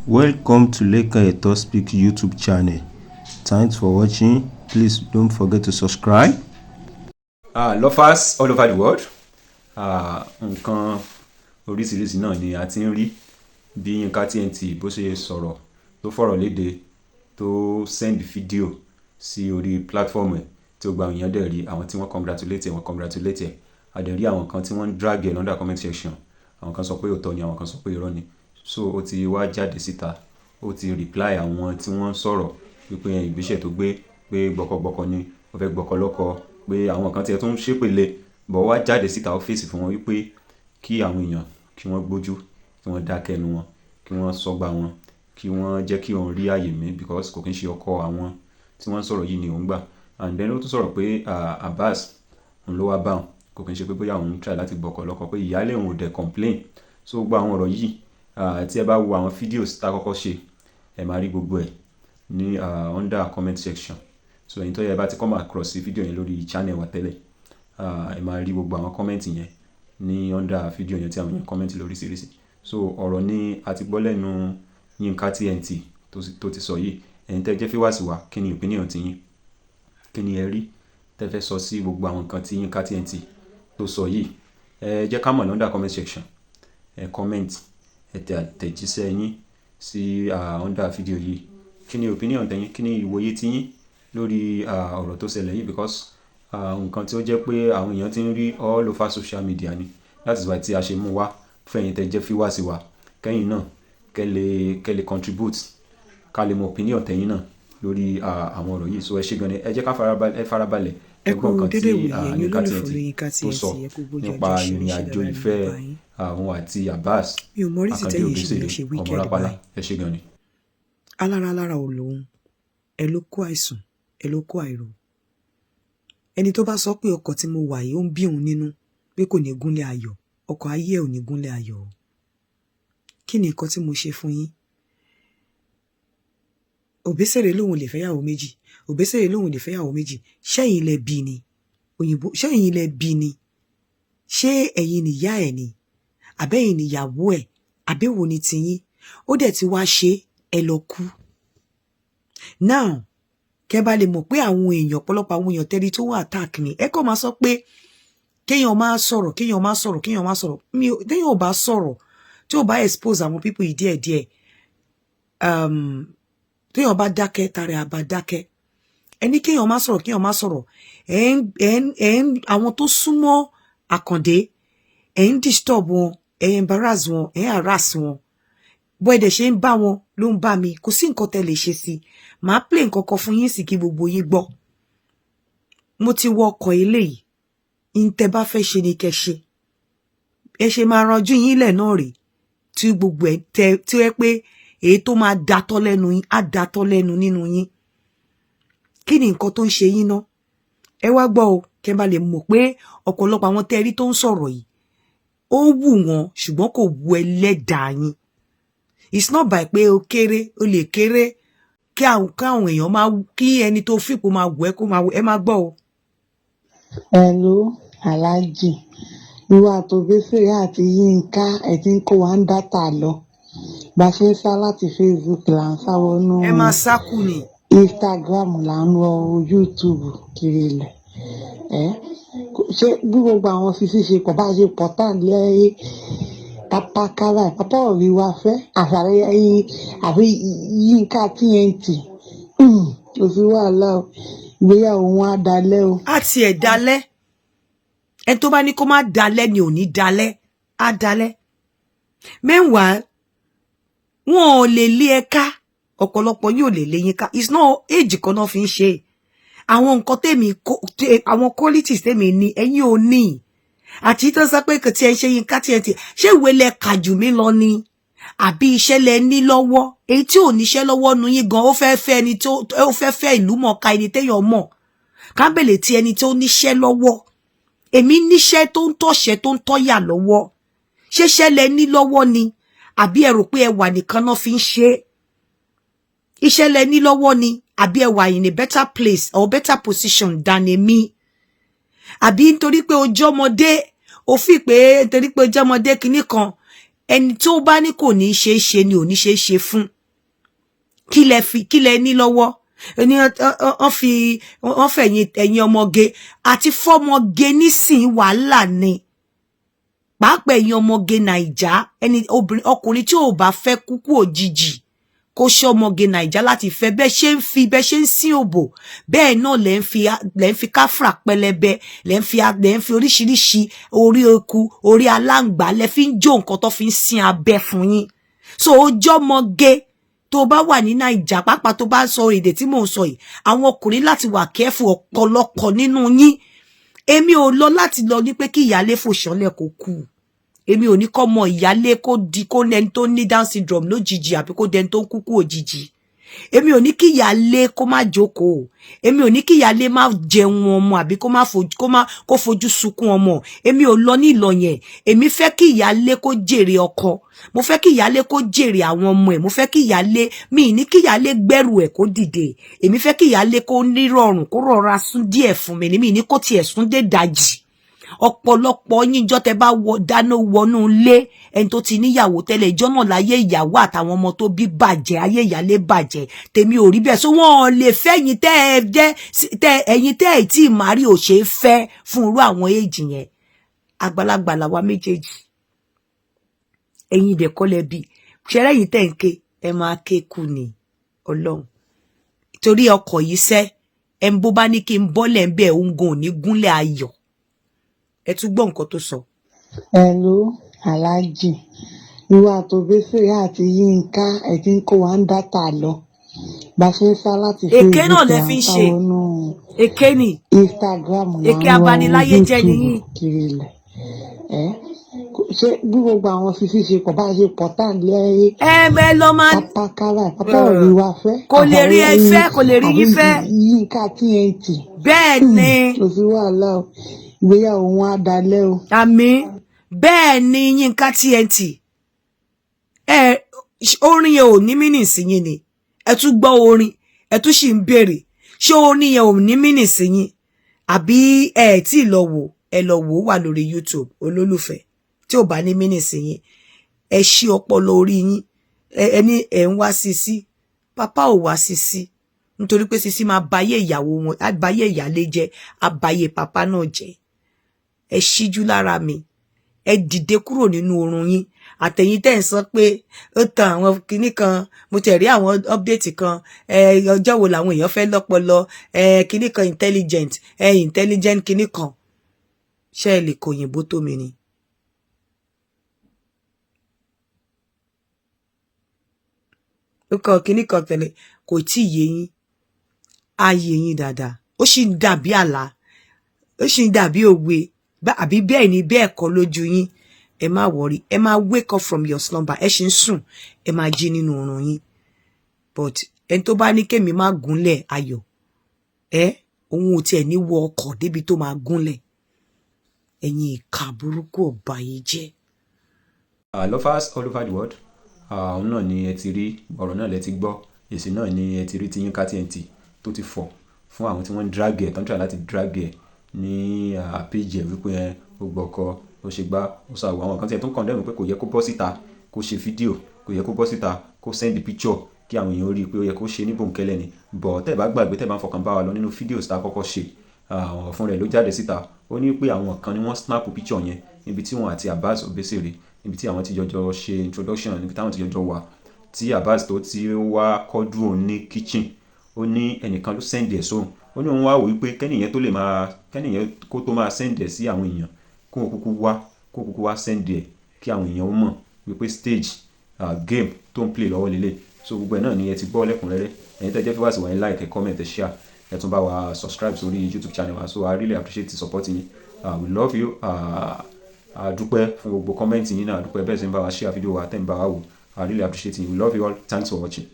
Welcome to Leka Eto Speak YouTube channel. Thanks for watching. Please don't forget to subscribe. Lovers all over the world. Nǹkan oríṣiríṣi náà ni a ti ń rí bí Yinka TNT bó ṣe sọ̀rọ̀ tó fọ̀rọ̀ léde tó send fídíò sí orí platform ẹ̀ tí ó gba èèyàn dẹ̀ rí àwọn tí wọ́n congratulate ẹ̀ a dẹ̀ rí àwọn kan tí wọ́n drag ẹ̀ under comment section, àwọn kan sọ pé òótọ́ ni, àwọn kan sọ pé irọ́ ni. So ó ti wá jáde síta, ó ti reply àwọn tí wọ́n sọ̀rọ̀ wípé ìgbésẹ̀ tó gbé pé gbọkọgbọkọ ni, ó fẹ́ gbọkọ lọ́kọ, pé àwọn kan tiẹ̀ tún ṣépèlé bọ̀ wá jáde síta ó fèsì fún wọn wípé kí àwọn èèyàn kí wọ́n gbójú, kí wọ́n dákẹ́ ẹnu wọn, kí wọ́n sọ́gbà wọn, kí wọ́n jẹ́ kí òun rí àyè mi because kò kí ń ṣe ọkọ àwọn tí wọ́n sọ̀rọ̀ yìí ni òun gbà. And then ó tún sọ̀rọ̀ pé Abbas òun ló wá bá òun, kò kí ń ṣe pé bóyá òun try láti gbọkọ lọ́kọ, pé ìyáálé òun ò dẹ̀ complain. So gbogbo àwọn ọ̀rọ̀ yìí tí ẹ bá wo àwọn fídíòs tá kọ́kọ́ ṣe ẹ máa rí gbogbo ẹ̀ ní under comment section. So ẹ̀yin tó yẹ bá ti come across sí fídíò yẹn lórí channel wa tẹ́lẹ̀ ẹ máa rí gbogbo àwọn comment yẹn ní under fídíò yẹn tí àwọn yẹn comment lóríṣiríṣi. So ọ̀rọ̀ ni a ti gbọ́ lẹ́nu Yinka TNT tó ti sọ yìí. Ẹ̀yin tẹ́ jẹ́ viewers wa, kí ni opinion ti yín, kí ni ẹ rí tẹ́ fẹ́ sọ sí gbogbo àwọn nǹkan tí Yinka TNT tó sọ yìí? Ẹ jẹ́ ká mọ̀ ní under comment section, ẹ comment, ẹ tẹ àtẹ̀jíṣẹ́ yín sí under fídíò yìí. Kí ni opinion tẹ́yin, kí ni ìwòye ti yín lórí ọ̀rọ̀ tó ṣẹlẹ̀ yìí because nǹkan tí ó jẹ́ pé àwọn èèyàn ti ń rí all over social media ni. That is why tí a ṣe mú wá fún ẹ̀yin tẹ́ jẹ́ viewers wa, kẹ́yìn náà kẹ́ lè contribute, ká lè mọ opinion tẹ́yin náà lórí àwọn ọ̀rọ̀ yìí. So ẹ ṣé gan ni, ẹ jẹ́ ká farabalẹ̀ ẹgbọ́n kan tí Yinka TNT tó sọ nípa ìrìn àjò ìfẹ́ àwọn àti Abbas Akande Obesere ọmọ Rápálá. Ẹ ṣé gan ni. Alára ò lóhun, ẹ ló kó àìsàn, ẹ ló kó àìrò. Ẹni tó bá sọ pé ọkọ̀ tí mo wà yìí ó ń bí òun nínú pé kò ní gúnlẹ̀ ayọ̀, ọkọ̀ ayé ẹ̀ ò ní gúnlẹ̀ ayọ̀. Kí ni nǹkan tí mo ṣe fún yín? Obesere lóhun lè fẹ́yàwó méjì, Obesere lóhun lè fẹ́yàwó méjì. Ṣẹ́yìn lẹ bí ni? Òyìnbó, ṣẹ́yìn lẹ bí ni? Ṣé ẹ̀yin nìyá ẹ̀ ni? Àbẹ́yìn nìyàwó ẹ̀? Àbẹ́wò ni tiyín? Ó dẹ̀ ti wá ṣe ẹ lọ kú. Now, kẹ́ bá lè mọ̀ pé àwọn èèyàn ọ̀pọ̀lọpọ̀ àwọn èèyàn tẹ́rí tó wà attack ni. Ẹ kọ́ máa sọ pé kéèyàn máa sọ̀rọ̀. Téèyàn ò bá sọ̀rọ̀, tí ò bá expose àwọn people yìí díẹ̀díẹ̀, téèyàn bá dákẹ́ tara àbá dákẹ́. Ẹni kéèyàn máa sọ̀rọ̀. Àwọn tó súnmọ́ Àkàndé, ẹ ń disturb wọn, ẹ embarrass wọn, ẹ harass wọn. Bó ẹ̀dẹ̀ ṣe ń bá wọn ló ń bá mi. Kò sí nǹkan tẹ́ lè ṣe sí. Màá play nǹkan kan fún yín sí kí gbogbo yín gbọ́. Mo ti wọ ọkọ̀ eléyìí. Ntẹ́ bá fẹ́ ṣe ni kẹ́ ṣe. Ẹ ṣe máa ranjú yín lẹ̀ náà rè. Tí gbogbo ẹ̀ tí ó yẹ pé èyí tó máa datọ́ lẹ́nu yín á datọ́ lẹ́nu nínú yín. Kí ni nǹkan tó ń ṣe yín ná? Ẹ wá gbọ́ o, kẹ́ bá lè mọ̀ pé ọ̀pọ̀lọpọ̀ àwọn tẹ́rí tó ń sọ̀rọ̀ yìí ó wù wọ́n ṣùgbọ́n kò wù ẹlẹ́dàá yín. It's not by pé o kéré, o lè kéré kí àwọn èèyàn máa kí ẹni tó fipò máa wù ẹ́ kó máa wù ẹ́ máa gbọ́ o. Hello, Alhaji. Ìwà tó Obesere àti Yinka ẹ̀ tí ń kó wa ń dátà lọ. Bá ṣe ń sá láti Facebook là ń sá wọnú. Ẹ máa sákù ni. Instagram là ń wọ YouTube kiri lẹ̀. Ṣé bí gbogbo àwọn sisi ṣe pọ̀ bá ṣe pọ̀ tán lẹ́yìn pápá kára pápá òrí wa fẹ́ àṣàrẹ́ àbí Yinka TNT kò sí wàhálà o, ìgbéyàwó wọn á dalẹ̀ o. Á tiẹ̀ dalẹ̀. Ẹni tó bá ní kó má dalẹ̀ ni ò ní dalẹ̀, á dalẹ̀. Meanwhile, wọn ò lè lé ẹ ká, ọ̀pọ̀lọpọ̀ yóò lè lé yín ká. It's not age kan náà fi ń ṣe. Àwọn nǹkan àwọn qualities tèmi ní ẹ̀yin ò ní. Àti tó sọ pé kò tí ẹ ń ṣe Yinka TNT, ṣé ìwé lẹ kà jù mí lọ ni? Àbí iṣẹ́ lẹ ní lọ́wọ́? Èyí tí ò níṣẹ́ lọ́wọ́ nu yín gan, ó fẹ́ fẹ́ ìlú mọ̀ọ́ká ẹni téèyàn mọ̀. Kábèlè tí ẹni tó níṣẹ́ lọ́wọ́. Èmi níṣẹ́ tó ń tọ̀ṣẹ́ tó ń tọ́yà lọ́wọ́. Ṣéṣẹ́ lẹ ní lọ́wọ́ ni? Àbí ẹ rò pé ẹ wà nìkan náà fi ń ṣe? Iṣẹ́ lẹ ní lọ́wọ́ ni? Àbí ẹ wà in a better place or better position than èmi? Àbí nítorí pé ojú ọmọdé, ó fi pé nítorí pé ojú ọmọdé kinní kan, ẹni tó bá ní kò ní ṣe é ṣe ni ò ní ṣe é ṣe fún. Kí lẹ ní lọ́wọ́ ẹni wọ́n fẹ̀yìn ẹ̀yin ọmọge àti fọ́mọge nísìn wàhálà ni. Pàápàá ẹ̀yin ọmọge Naija ẹni obìnrin ọkùnrin tí ò bá fẹ́ kúkú òjijì kó ṣe ọmọge Naija láti fẹ́ bẹ́ẹ̀ ṣe ń sín òbò bẹ́ẹ̀ náà lẹ́ ń fi káfrà pẹlẹbẹ lẹ́ ń fi oríṣiríṣi orí eku orí aláǹgbá lẹ́ fi ń jó nǹkan tó fi ń sin abẹ́ fún yín. So ọjọ́ ọmọge tó bá wà ní Naija pàápàá tó bá sọ èdè tí mò ń sọ yìí àwọn ọkùnrin láti wà kẹ́fù ọ̀pọ̀lọpọ̀ nínú yín. Èmi ò lọ láti lọ ní pé kí ìyálé fòṣánlẹ̀ kó kú. Èmi ò ní kọ́ mọ ìyálé kó lẹni tó ní Down syndrome lójijì àbí kó dẹni tó ń kúkú òjijì. Èmi ò ní kí ìyálé kó má jókòó. Èmi ò ní kí ìyálé má jẹun ọmọ àbí kó fojú sunkún ọmọ. Èmi ò lọ ní ìlọ yẹn. Èmi fẹ́ kí ìyálé kó jèrè ọkọ. Mo fẹ́ kí ìyálé kó jèrè àwọn ọmọ ẹ̀. Mo fẹ́ kí ìyálé mi ní kí ìyálé gbẹ́rù ẹ̀ kó dìde. Èmi fẹ́ kí ìyálé kó nírọ̀rùn kó rọra sún díẹ̀ fún mi. Mi ní kó tiẹ̀ sún dé dàjì. Ọ̀pọ̀lọpọ̀ yín jọ́ tẹ́ bá dáná wọnú ilé ẹni tó ti níyàwó tẹ́lẹ̀ ìjọ́ náà láyé ìyàwó àtàwọn ọmọ tó bí bàjẹ́ ayé ìyálé bàjẹ́ tèmi ò rí bẹ́ẹ̀ so wọ́n lè fẹ́ yín ẹ̀yin tẹ́ ẹ̀ tí ì má rí ò ṣe é fẹ́ fún irú àwọn èjì yẹn àgbàlagbà làwa méjèèjì ẹ̀yin ìdẹ̀kọ́lẹ̀ bí ṣẹlẹ̀ yìí tẹ̀ ń ké ẹ máa ké kú ni Ọlọ́run torí ọkọ̀ yìí sẹ́ ẹ̀ ń bó bá ní kí n bọ́lẹ̀ ń bẹ̀ òun gan ò ní gúnlẹ̀ ayọ̀ ẹ tún gbọ́ nǹkan tó sọ. Hello Alhaji ìwà àtòbésèrè àti Yínká ẹ ti ń kó wa ń dátà lọ bá ṣe ń sá láti èké náà lẹ fi ń ṣe èké ni Instagram èké abaniláyé jẹ́ nìyí kiri ilẹ̀ ṣé bí gbogbo àwọn fífi ṣe pọ̀ bá ṣe pọ̀ tá lẹ́yìn ẹ lọ máa pápá kára pápá òrí wa fẹ́ kò lè rí ẹ fẹ́ kò lè rí yín fẹ́ Yínká TNT bẹ́ẹ̀ ni kò sí wàhálà o ìgbéyàwó wọn á dalẹ̀ o. Àmín bẹ́ẹ̀ ni Yínká TNT orin yẹn ò ní mínì sí yín ni ẹ tún gbọ́ orin ẹ tún sì ń béèrè ṣé orin yẹn ò ní mínì sí yín àbí ẹ tí ì lọ wò wà lórí YouTube olólùfẹ́ tí ò bá ní mínì sí yín ẹ ṣí ọpọlọ orí yín ẹni ẹ ń wá Sisi pápá ò wá Sisi nítorí pé Sisi máa báyé ìyàwó wọn àbáyé ìyálé jẹ́ àbáyé pápá náà jẹ́ ẹ ṣíjú lára mi ẹ dìde kúrò nínú oorun yín àtẹ̀yin tẹ́ ń sọ pé ó tan àwọn kinní kan mo tẹ̀ rí àwọn update kan ọjọ́ wo làwọn èèyàn fẹ́ lọ́pọlọ kinní kan intelligent kinní kan ṣé ẹ lè kòyìnbó tó mi ni. ó kọ kinní kan tẹ̀lé kò tí ì yé yín á yé yín dáadáa ó sì ń dàbí àlá ó sì ń dàbí òwe àbí bẹ́ẹ̀ ni bẹ́ẹ̀ kọ́ lójú yín ẹ má worry ẹ má wake up from your slumber ẹ ṣì ń sùn ẹ má jí nínú oorun yín but ẹni tó bá ní kémi má gúnlẹ̀ ayọ̀ òun ò tiẹ̀ ní wọ ọkọ̀ débi tó máa gúnlẹ̀ ẹ̀yin ìka burúkú ọba yìí jẹ́. Lovers all over the world òun náà ni ẹ ti rí ọ̀rọ̀ náà lẹ ti gbọ́ èsì náà ni ẹ ti rí ti Yínká TNT tó ti fọ̀ fún àwọn tí wọ́n ń drag ẹ̀ tó ń try láti drag ẹ̀ ní àpéjì ẹ̀ wípé ó gbọ́kọ ó ṣe gbá ó ṣàwọ̀ àwọn kan tí ẹ tó ń kàn dẹ́nu pé kò yẹ kó bọ́ síta kó ṣe fídíò kò yẹ kó bọ́ síta kó send picture kí àwọn èèyàn rí i pé ó yẹ kó ṣe ní bòńkẹ́lẹ́ ni bọ̀ tẹ́ ẹ bá gbàgbé tẹ́ ẹ bá ń fọkàn bá wa lọ nínú fídíò tá a kọ́kọ́ ṣe àwọn fún rẹ̀ ló jáde síta ó ní pé àwọn kan ni wọ́n snap picture yẹn níbi tí wọ́n àti Abbas Obesere níbi tí àwọn ti jọjọ ṣe introduction níbi táwọn ti jọjọ wà tí Abbas tó ti wá kọ́dù òun ní kitchen ó ní ẹnìkan ló send ẹ̀ sóhun ó ní òun wá wò wípé kẹ́nìyẹn kó tó máa send ẹ̀ sí àwọn èèyàn kó kúkú wá send ẹ̀ kí àwọn èèyàn ó mọ̀ wípé stage game tó ń play lọ́wọ́ lélẹ̀ so gbogbo ẹ̀ náà ni ẹ ti gbọ́ lẹ́kùnrẹ́rẹ́ ẹ̀yin tẹ́ jẹ́ fíwáàsì wọ̀nyí like ẹ comment ẹ share ẹ tún bá wa subscribe sórí YouTube channel wa so I really appreciate the support yín we love you dúpẹ́ fún gbogbo comment yín náà dúpẹ́ bẹ́ẹ̀ sì ń bá wa share fídíò wa tẹ́ ń bá wa wò I really appreciate you we love you all thanks for watching.